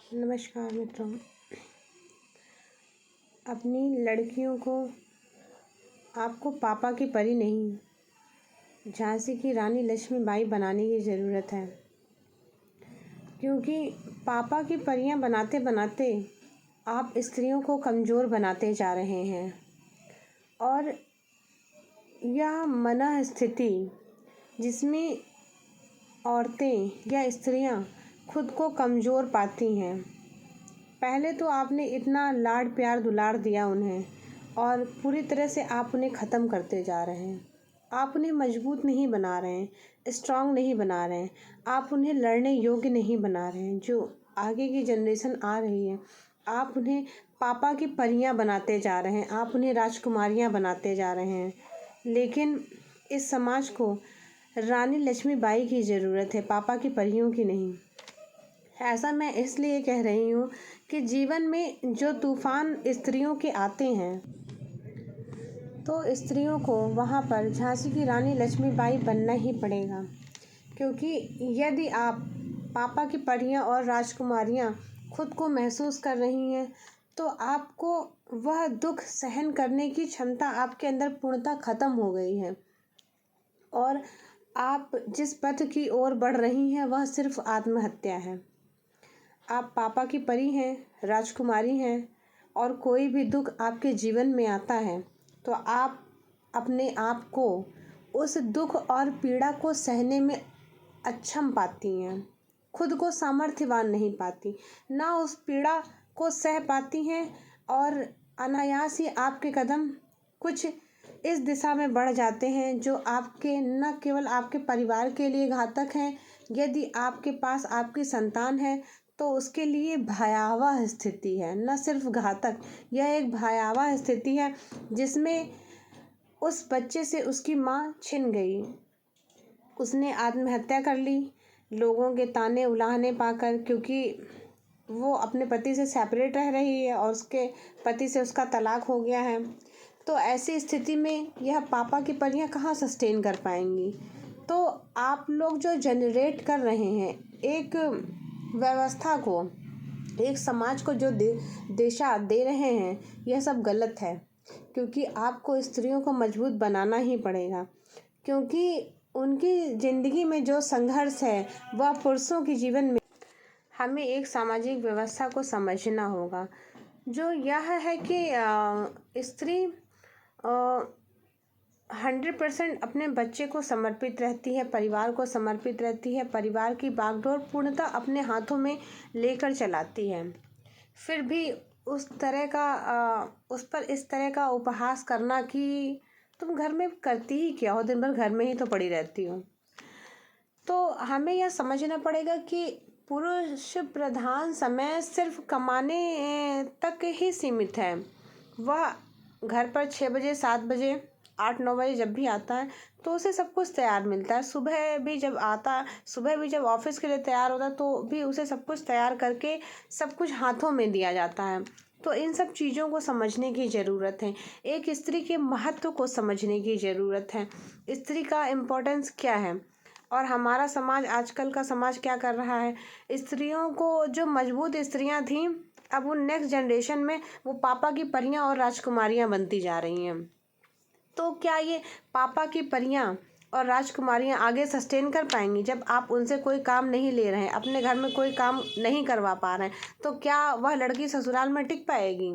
नमस्कार मित्रों। अपनी लड़कियों को आपको पापा की परी नहीं, झांसी की रानी लक्ष्मीबाई बनाने की ज़रूरत है, क्योंकि पापा की परियां बनाते बनाते आप स्त्रियों को कमज़ोर बनाते जा रहे हैं। और यह मनः स्थिति जिसमें औरतें या स्त्रियां खुद को कमज़ोर पाती हैं। पहले तो आपने इतना लाड प्यार दुलार दिया उन्हें, और पूरी तरह से आप उन्हें ख़त्म करते जा रहे हैं। आप उन्हें मजबूत नहीं बना रहे हैं, स्ट्रांग नहीं बना रहे हैं, आप उन्हें लड़ने योग्य नहीं बना रहे हैं। जो आगे की जनरेशन आ रही है, आप उन्हें पापा की परियां बनाते जा रहे हैं, आप उन्हें राजकुमारियां बनाते जा रहे हैं। लेकिन इस समाज को रानी लक्ष्मीबाई की ज़रूरत है, पापा की परियों की नहीं। ऐसा मैं इसलिए कह रही हूँ कि जीवन में जो तूफ़ान स्त्रियों के आते हैं, तो स्त्रियों को वहाँ पर झांसी की रानी लक्ष्मीबाई बनना ही पड़ेगा। क्योंकि यदि आप पापा की परियां और राजकुमारियां खुद को महसूस कर रही हैं, तो आपको वह दुख सहन करने की क्षमता आपके अंदर पूर्णतः ख़त्म हो गई है। और आप जिस पथ की ओर बढ़ रही हैं, वह सिर्फ आत्महत्या है। आप पापा की परी हैं, राजकुमारी हैं, और कोई भी दुख आपके जीवन में आता है तो आप अपने आप को उस दुख और पीड़ा को सहने में अक्षम पाती हैं, खुद को सामर्थ्यवान नहीं पाती, ना उस पीड़ा को सह पाती हैं। और अनायास ही आपके कदम कुछ इस दिशा में बढ़ जाते हैं जो आपके न केवल आपके परिवार के लिए घातक हैं, यदि आपके पास आपकी संतान है तो उसके लिए भयावह स्थिति है। न सिर्फ घातक, यह एक भयावह स्थिति है जिसमें उस बच्चे से उसकी माँ छिन गई, उसने आत्महत्या कर ली लोगों के ताने उलाहने पाकर, क्योंकि वो अपने पति से सेपरेट रह रही है और उसके पति से उसका तलाक हो गया है। तो ऐसी स्थिति में यह पापा की परियां कहाँ सस्टेन कर पाएंगी। तो आप लोग जो जनरेट कर रहे हैं एक व्यवस्था को, एक समाज को जो दिशा दे रहे हैं, यह सब गलत है। क्योंकि आपको स्त्रियों को मजबूत बनाना ही पड़ेगा, क्योंकि उनकी ज़िंदगी में जो संघर्ष है वह पुरुषों के जीवन में। हमें एक सामाजिक व्यवस्था को समझना होगा, जो यह है कि स्त्री 100% अपने बच्चे को समर्पित रहती है, परिवार को समर्पित रहती है, परिवार की बागडोर पूर्णतः अपने हाथों में लेकर चलाती है। फिर भी उस पर इस तरह का उपहास करना कि तुम घर में करती ही क्या हो, दिन भर घर में ही तो पड़ी रहती हो। तो हमें यह समझना पड़ेगा कि पुरुष प्रधान समय सिर्फ कमाने तक ही सीमित है। वह घर पर 6 बजे 7 बजे 8-9 बजे जब भी आता है तो उसे सब कुछ तैयार मिलता है। सुबह भी जब ऑफिस के लिए तैयार होता है तो भी उसे सब कुछ तैयार करके सब कुछ हाथों में दिया जाता है। तो इन सब चीज़ों को समझने की ज़रूरत है, एक स्त्री के महत्व को समझने की ज़रूरत है, स्त्री का इम्पोर्टेंस क्या है। और हमारा समाज, आजकल का समाज क्या कर रहा है, स्त्रियों को, जो मजबूत स्त्रियां थीं, अब वो नेक्स्ट जनरेशन में वो पापा की परियां और राजकुमारियां बनती जा रही हैं। तो क्या ये पापा की परियां और राजकुमारियां आगे सस्टेन कर पाएंगी? जब आप उनसे कोई काम नहीं ले रहे हैं, अपने घर में कोई काम नहीं करवा पा रहे हैं, तो क्या वह लड़की ससुराल में टिक पाएगी?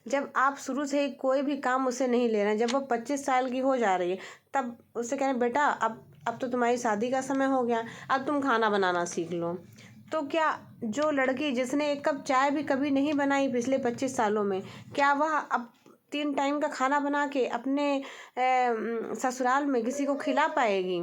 जब आप शुरू से ही कोई भी काम उससे नहीं ले रहे हैं, जब वो 25 साल की हो जा रही है, तब उससे कह रहे हैं बेटा अब तो तुम्हारी शादी का समय हो गया, अब तुम खाना बनाना सीख लो। तो क्या जो लड़की जिसने एक कप चाय भी कभी नहीं बनाई पिछले 25 सालों में, क्या वह अब 3 टाइम का खाना बना के अपने ससुराल में किसी को खिला पाएगी?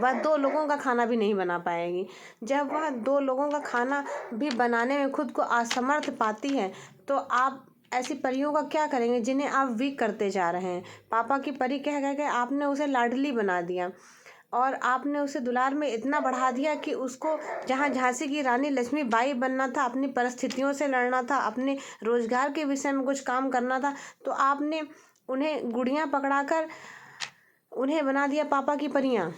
वह 2 लोगों का खाना भी नहीं बना पाएगी। जब वह 2 लोगों का खाना भी बनाने में खुद को असमर्थ पाती है, तो आप ऐसी परियों का क्या करेंगे जिन्हें आप वीक करते जा रहे हैं? पापा की परी कह कह के आपने उसे लाडली बना दिया, और आपने उसे दुलार में इतना बढ़ा दिया कि उसको जहाँ झांसी की रानी लक्ष्मीबाई बनना था, अपनी परिस्थितियों से लड़ना था, अपने रोजगार के विषय में कुछ काम करना था, तो आपने उन्हें गुड़ियाँ पकड़ाकर उन्हें बना दिया पापा की परियां।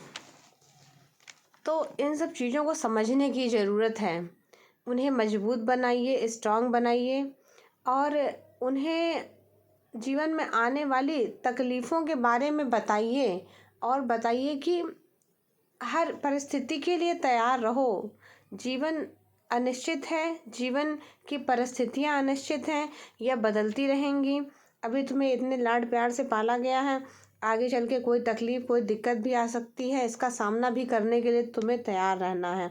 तो इन सब चीज़ों को समझने की ज़रूरत है। उन्हें मजबूत बनाइए, स्ट्रांग बनाइए और उन्हें जीवन में आने वाली तकलीफ़ों के बारे में बताइए और बताइए कि हर परिस्थिति के लिए तैयार रहो। जीवन अनिश्चित है, जीवन की परिस्थितियाँ अनिश्चित हैं, यह बदलती रहेंगी। अभी तुम्हें इतने लाड प्यार से पाला गया है, आगे चल के कोई तकलीफ़, कोई दिक्कत भी आ सकती है। इसका सामना भी करने के लिए तुम्हें तैयार रहना है।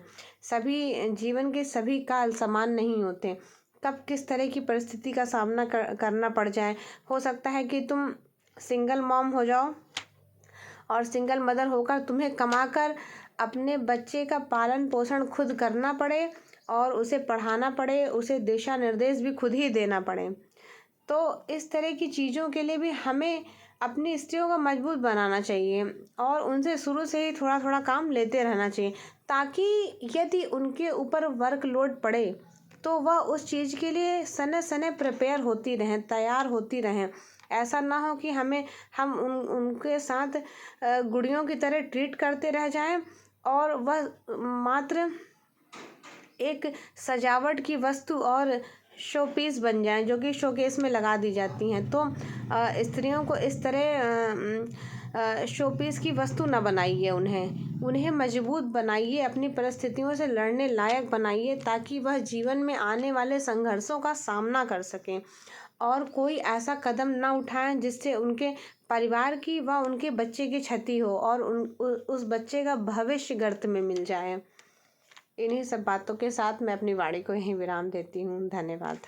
जीवन के सभी काल समान नहीं होते। कब किस तरह की परिस्थिति का सामना करना पड़ जाए। हो सकता है कि तुम सिंगल मॉम हो जाओ और सिंगल मदर होकर तुम्हें कमाकर अपने बच्चे का पालन पोषण खुद करना पड़े और उसे पढ़ाना पड़े, उसे दिशा निर्देश भी खुद ही देना पड़े। तो इस तरह की चीज़ों के लिए भी हमें अपनी स्त्रियों को मजबूत बनाना चाहिए और उनसे शुरू से ही थोड़ा थोड़ा काम लेते रहना चाहिए, ताकि यदि उनके ऊपर वर्कलोड पड़े तो वह उस चीज़ के लिए सने सने प्रिपेयर होती रहें, तैयार होती रहें। ऐसा ना हो कि हम उनके साथ गुड़ियों की तरह ट्रीट करते रह जाएं और वह मात्र एक सजावट की वस्तु और शो पीस बन जाएं, जो कि शोकेस में लगा दी जाती हैं। तो स्त्रियों को इस तरह शो पीस की वस्तु न बनाइए। उन्हें मजबूत बनाइए, अपनी परिस्थितियों से लड़ने लायक बनाइए, ताकि वह जीवन में आने वाले संघर्षों का सामना कर सकें और कोई ऐसा कदम ना उठाएं जिससे उनके परिवार की व उनके बच्चे की क्षति हो और उस बच्चे का भविष्य गर्त में मिल जाए। इन्हीं सब बातों के साथ मैं अपनी वाणी को यहीं विराम देती हूँ। धन्यवाद।